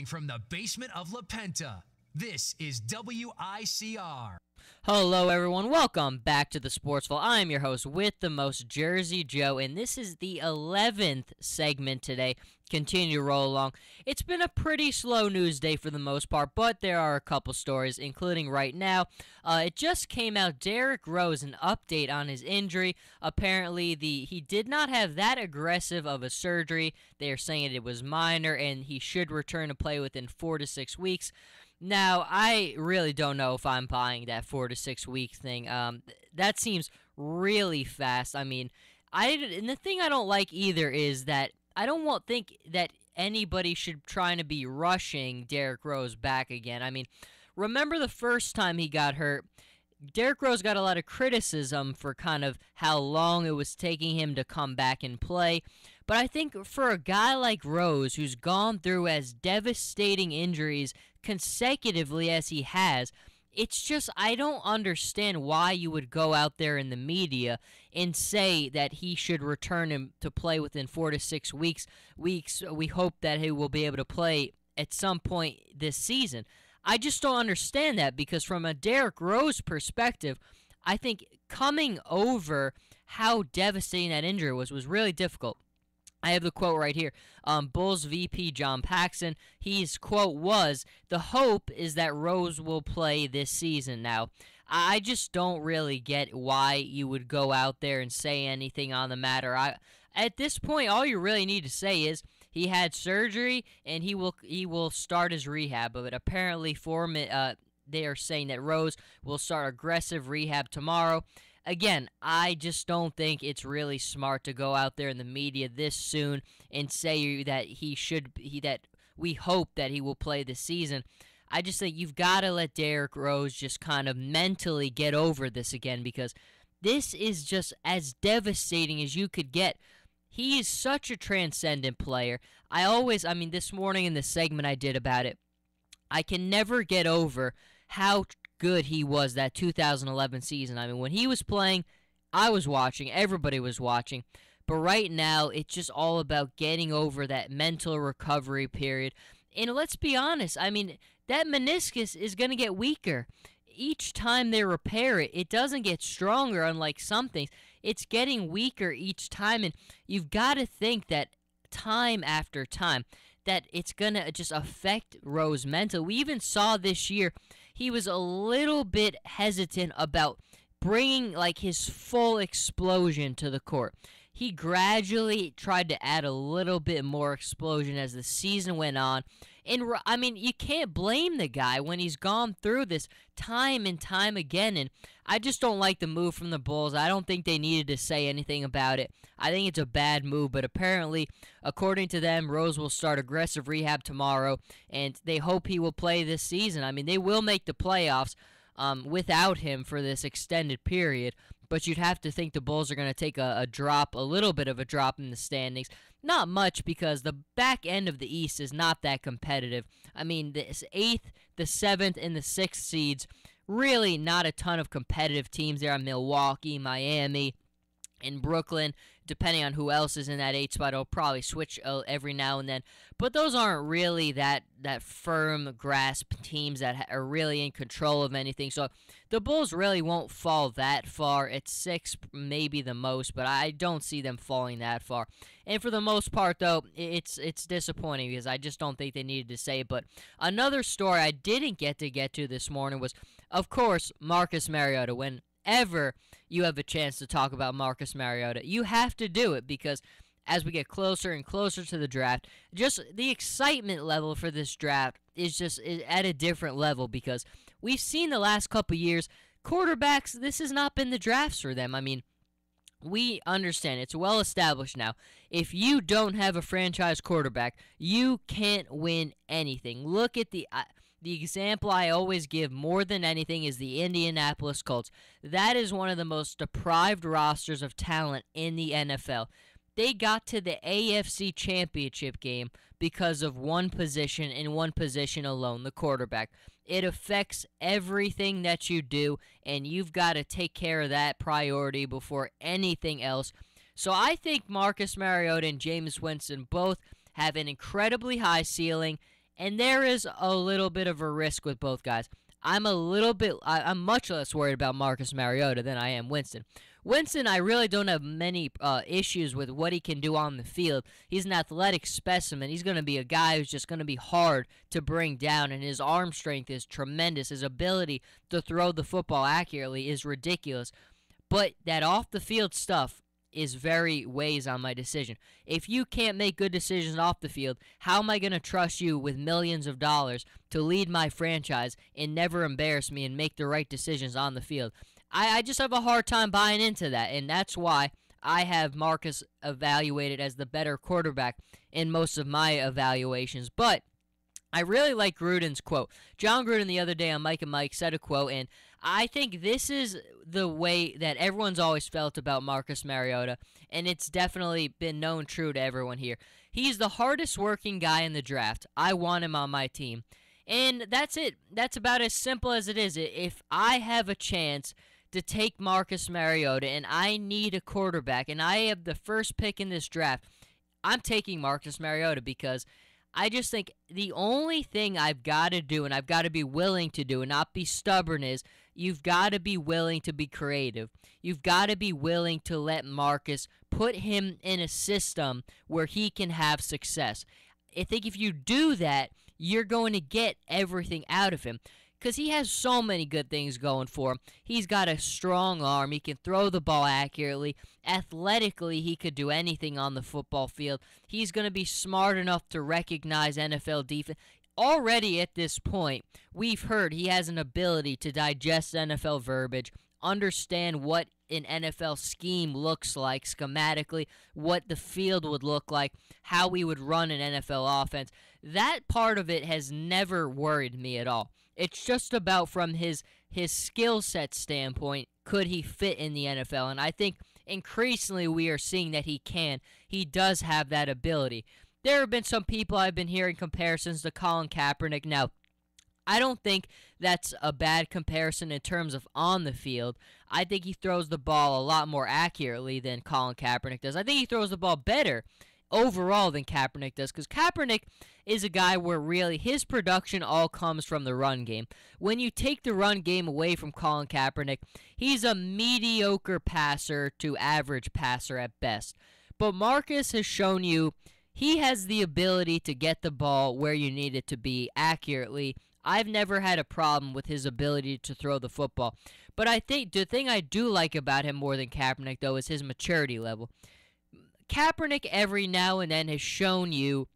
From the basement of La Penta, this is WICR. Hello everyone, welcome back to the Sportsville. I am your host with the most, Jersey Joe, and this is the 11th segment today. Continue to roll along. It's been a pretty slow news day for the most part, but there are a couple stories, including right now. It just came out, Derrick Rose, an update on his injury. Apparently, he did not have that aggressive of a surgery. They are saying it was minor, and he should return to play within 4 to 6 weeks. Now, I really don't know if I'm buying that 4 to 6 week thing. That seems really fast. I mean, and the thing I don't like either is that I don't think that anybody should try to be rushing Derrick Rose back again. I mean, remember the first time he got hurt, Derrick Rose got a lot of criticism for kind of how long it was taking him to come back and play. But I think for a guy like Rose, who's gone through as devastating injuries consecutively as he has, it's just, I don't understand why you would go out there in the media and say that he should return him to play within 4 to 6 weeks. We hope that he will be able to play at some point this season. I just don't understand that, because from a Derrick Rose perspective, I think coming over how devastating that injury was really difficult. I have the quote right here. Bulls VP John Paxson, his quote was, "The hope is that Rose will play this season." Now, I just don't really get why you would go out there and say anything on the matter. At this point, all you really need to say is he had surgery and he will start his rehab of it. Apparently, they are saying that Rose will start aggressive rehab tomorrow. Again, I just don't think it's really smart to go out there in the media this soon and say that that we hope that he will play this season. I just think you've got to let Derrick Rose just kind of mentally get over this again, because this is just as devastating as you could get. He is such a transcendent player. This morning in the segment I did about it, I can never get over how good he was that 2011 season. I mean, when he was playing, I was watching, everybody was watching. But right now, it's just all about getting over that mental recovery period. And let's be honest, I mean, that meniscus is going to get weaker. Each time they repair it, it doesn't get stronger, unlike some things. It's getting weaker each time, and you've got to think that time after time that it's going to just affect Rose mental. We even saw this year he was a little bit hesitant about bringing like his full explosion to the court. He gradually tried to add a little bit more explosion as the season went on. And, I mean, you can't blame the guy when he's gone through this time and time again. And I just don't like the move from the Bulls. I don't think they needed to say anything about it. I think it's a bad move. But apparently, according to them, Rose will start aggressive rehab tomorrow. And they hope he will play this season. I mean, they will make the playoffs without him for this extended period. But you'd have to think the Bulls are going to take a little bit of a drop in the standings. Not much, because the back end of the East is not that competitive. I mean, the 8th, the 7th, and the 6th seeds, really not a ton of competitive teams. There are Milwaukee, Miami, and Brooklyn. Depending on who else is in that 8 spot, it'll probably switch every now and then. But those aren't really that firm grasp teams that are really in control of anything. So the Bulls really won't fall that far. At 6, maybe the most, but I don't see them falling that far. And for the most part, though, it's disappointing, because I just don't think they needed to say it. But another story I didn't get to this morning was, of course, Marcus Mariota. Whenever you have a chance to talk about Marcus Mariota, you have to do it, because as we get closer and closer to the draft, just the excitement level for this draft is at a different level, because we've seen the last couple years, quarterbacks, this has not been the drafts for them. I mean, we understand, it's well established now, if you don't have a franchise quarterback, you can't win anything. Look at the example I always give more than anything is the Indianapolis Colts. That is one of the most deprived rosters of talent in the NFL. They got to the AFC Championship game because of one position and one position alone, the quarterback. It affects everything that you do, and you've got to take care of that priority before anything else. So I think Marcus Mariota and Jameis Winston both have an incredibly high ceiling And there is a little bit of a risk with both guys. I'm much less worried about Marcus Mariota than I am Winston. Winston, I really don't have many issues with what he can do on the field. He's an athletic specimen. He's going to be a guy who's just going to be hard to bring down, and his arm strength is tremendous. His ability to throw the football accurately is ridiculous. But that off-the-field stuff is very weighs on my decision. If you can't make good decisions off the field, how am I going to trust you with millions of dollars to lead my franchise and never embarrass me and make the right decisions on the field? I just have a hard time buying into that, and that's why I have Marcus evaluated as the better quarterback in most of my evaluations. But I really like Gruden's quote. John Gruden the other day on Mike and Mike said a quote, and I think this is the way that everyone's always felt about Marcus Mariota, and it's definitely been known true to everyone here. He's the hardest working guy in the draft. I want him on my team. And that's it. That's about as simple as it is. If I have a chance to take Marcus Mariota and I need a quarterback and I have the first pick in this draft, I'm taking Marcus Mariota because I just think the only thing I've got to do and I've got to be willing to do and not be stubborn is you've got to be willing to be creative. You've got to be willing to let Marcus put him in a system where he can have success. I think if you do that, you're going to get everything out of him. Because he has so many good things going for him. He's got a strong arm. He can throw the ball accurately. Athletically, he could do anything on the football field. He's going to be smart enough to recognize NFL defense. Already at this point, we've heard he has an ability to digest NFL verbiage, understand what an NFL scheme looks like schematically, what the field would look like, how we would run an NFL offense. That part of it has never worried me at all. It's just about from his skill set standpoint, could he fit in the NFL? And I think increasingly we are seeing that he can. He does have that ability. There have been some people I've been hearing comparisons to Colin Kaepernick. Now, I don't think that's a bad comparison in terms of on the field. I think he throws the ball a lot more accurately than Colin Kaepernick does. I think he throws the ball better overall than Kaepernick does, because Kaepernick is a guy where really his production all comes from the run game. When you take the run game away from Colin Kaepernick, he's a mediocre passer to average passer at best. But Marcus has shown you he has the ability to get the ball where you need it to be accurately. I've never had a problem with his ability to throw the football. But I think the thing I do like about him more than Kaepernick, though, is his maturity level. Kaepernick every now and then has shown you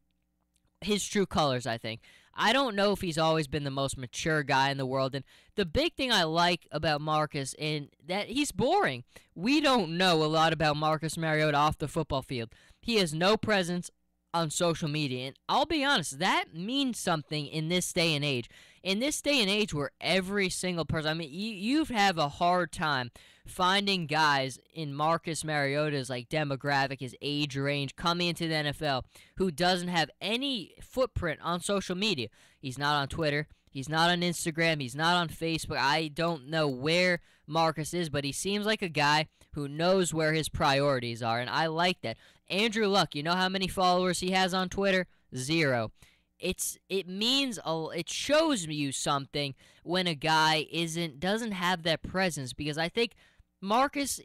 his true colors, I think. I don't know if he's always been the most mature guy in the world. And the big thing I like about Marcus is that he's boring. We don't know a lot about Marcus Mariota off the football field. He has no presence on social media. And I'll be honest, that means something in this day and age. In this day and age where every single person, I mean, you have a hard time finding guys in Marcus Mariota's like demographic, his age range, coming into the NFL who doesn't have any footprint on social media. He's not on Twitter. He's not on Instagram. He's not on Facebook. I don't know where Marcus is, but he seems like a guy who knows where his priorities are, and I like that. Andrew Luck, you know how many followers he has on Twitter? 0. It shows you something when a guy doesn't have that presence, because I think Marcus,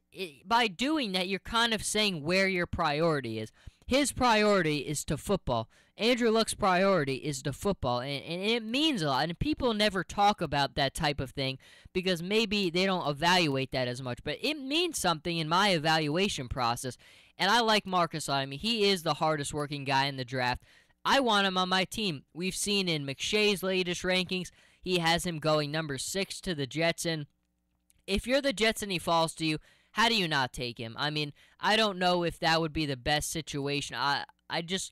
by doing that, you're kind of saying where your priority is. His priority is to football. Andrew Luck's priority is to football, and it means a lot. And people never talk about that type of thing because maybe they don't evaluate that as much. But it means something in my evaluation process, and I like Marcus. I mean, he is the hardest working guy in the draft. I want him on my team. We've seen in McShay's latest rankings, he has him going number 6 to the Jets. And if you're the Jets and he falls to you, how do you not take him? I mean, I don't know if that would be the best situation. I just,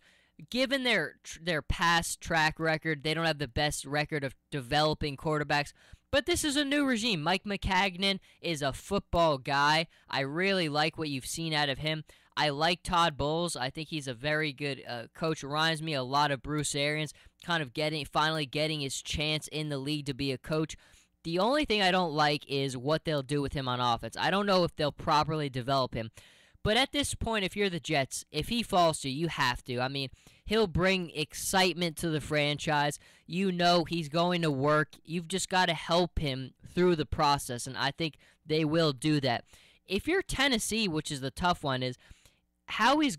given their past track record, they don't have the best record of developing quarterbacks. But this is a new regime. Mike McCagnon is a football guy. I really like what you've seen out of him. I like Todd Bowles. I think he's a very good coach. Reminds me a lot of Bruce Arians, kind of finally getting his chance in the league to be a coach. The only thing I don't like is what they'll do with him on offense. I don't know if they'll properly develop him. But at this point, if you're the Jets, if he falls to you, you have to. I mean, He'll bring excitement to the franchise. You know he's going to work. You've just got to help him through the process, and I think they will do that. If you're Tennessee, which is the tough one, is how you're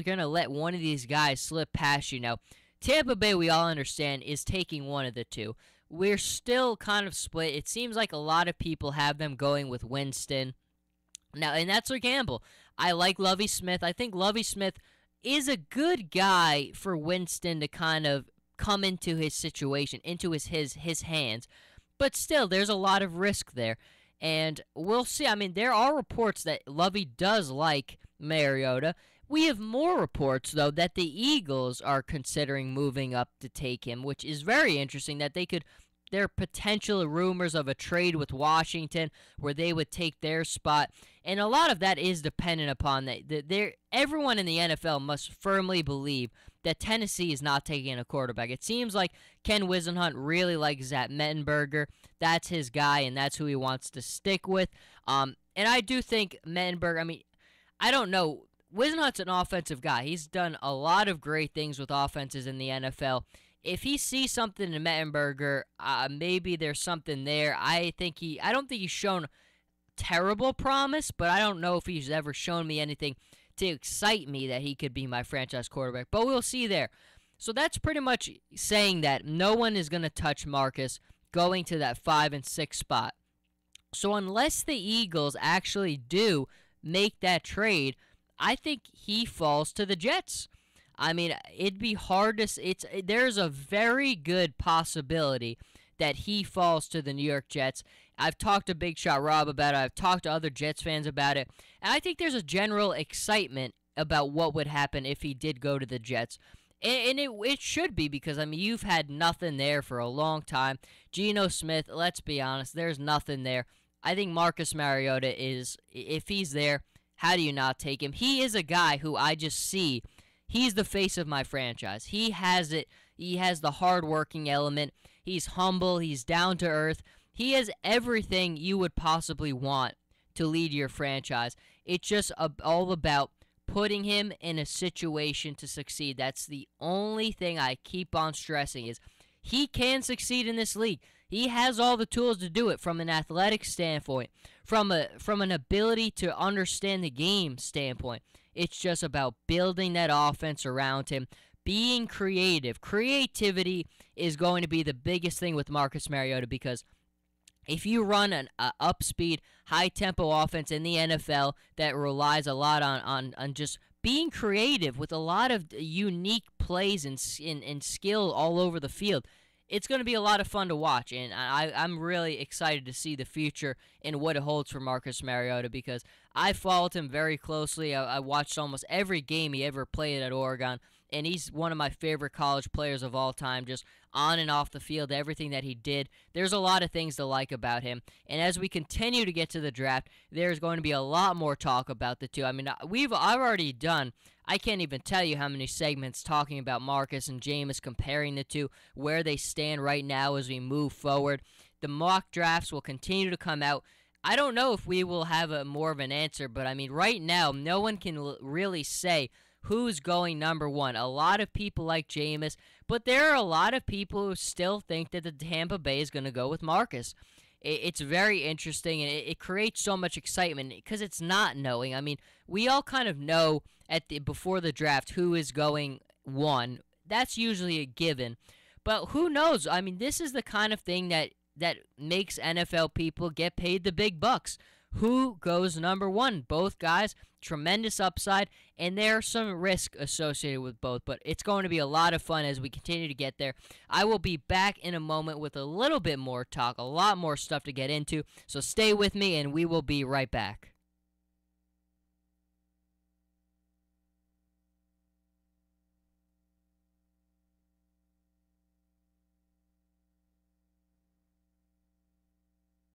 going to let one of these guys slip past you. Now, Tampa Bay, we all understand, is taking one of the two. We're still kind of split. It seems like a lot of people have them going with Winston. Now, and that's a gamble. I like Lovie Smith. I think Lovie Smith is a good guy for Winston to kind of come into his situation, into his hands. But still, there's a lot of risk there. And we'll see. I mean, there are reports that Lovie does like Mariota. We have more reports, though, that the Eagles are considering moving up to take him, which is very interesting that they could. There are potential rumors of a trade with Washington where they would take their spot. And a lot of that is dependent upon that. Everyone in the NFL must firmly believe that Tennessee is not taking a quarterback. It seems like Ken Wisenhunt really likes Zach Mettenberger. That's his guy, and that's who he wants to stick with. And I do think Mettenberger, I mean, I don't know. Wisenhunt's an offensive guy. He's done a lot of great things with offenses in the NFL. If he sees something in Mettenberger, maybe there's something there. I don't think he's shown terrible promise, but I don't know if he's ever shown me anything to excite me that he could be my franchise quarterback. But we'll see there. So that's pretty much saying that no one is going to touch Marcus going to that 5 and 6 spot. So unless the Eagles actually do make that trade, I think he falls to the Jets. I mean, it'd be hard to. There's a very good possibility that he falls to the New York Jets. I've talked to Big Shot Rob about it. I've talked to other Jets fans about it. And I think there's a general excitement about what would happen if he did go to the Jets. And it should be because, I mean, you've had nothing there for a long time. Geno Smith, let's be honest, there's nothing there. I think Marcus Mariota is, if he's there, how do you not take him? He is a guy who I just see. He's the face of my franchise. He has it. He has the hard-working element. He's humble. He's down to earth. He has everything you would possibly want to lead your franchise. It's just all about putting him in a situation to succeed. That's the only thing I keep on stressing is he can succeed in this league. He has all the tools to do it from an athletic standpoint, from an ability to understand the game standpoint. It's just about building that offense around him, being creative. Creativity is going to be the biggest thing with Marcus Mariota because if you run an up-speed, high-tempo offense in the NFL that relies a lot on just being creative with a lot of unique plays and skill all over the field, it's going to be a lot of fun to watch, and I'm really excited to see the future and what it holds for Marcus Mariota because I followed him very closely. I watched almost every game he ever played at Oregon, and he's one of my favorite college players of all time, just on and off the field, everything that he did. There's a lot of things to like about him, and as we continue to get to the draft, there's going to be a lot more talk about the two. I mean, I've already done, I can't even tell you how many segments talking about Marcus and Jameis, comparing the two, where they stand right now as we move forward. The mock drafts will continue to come out. I don't know if we will have more of an answer, but I mean, right now, no one can really say who's going number one. A lot of people like Jameis, but there are a lot of people who still think that the Tampa Bay is going to go with Marcus. It's very interesting, and it creates so much excitement because it's not knowing. I mean, we all kind of know before the draft who is going one. That's usually a given. But who knows? I mean, this is the kind of thing that makes NFL people get paid the big bucks. Who goes number one? Both guys, tremendous upside, and there's some risk associated with both. But it's going to be a lot of fun as we continue to get there. I will be back in a moment with a little bit more talk, a lot more stuff to get into. So stay with me, and we will be right back.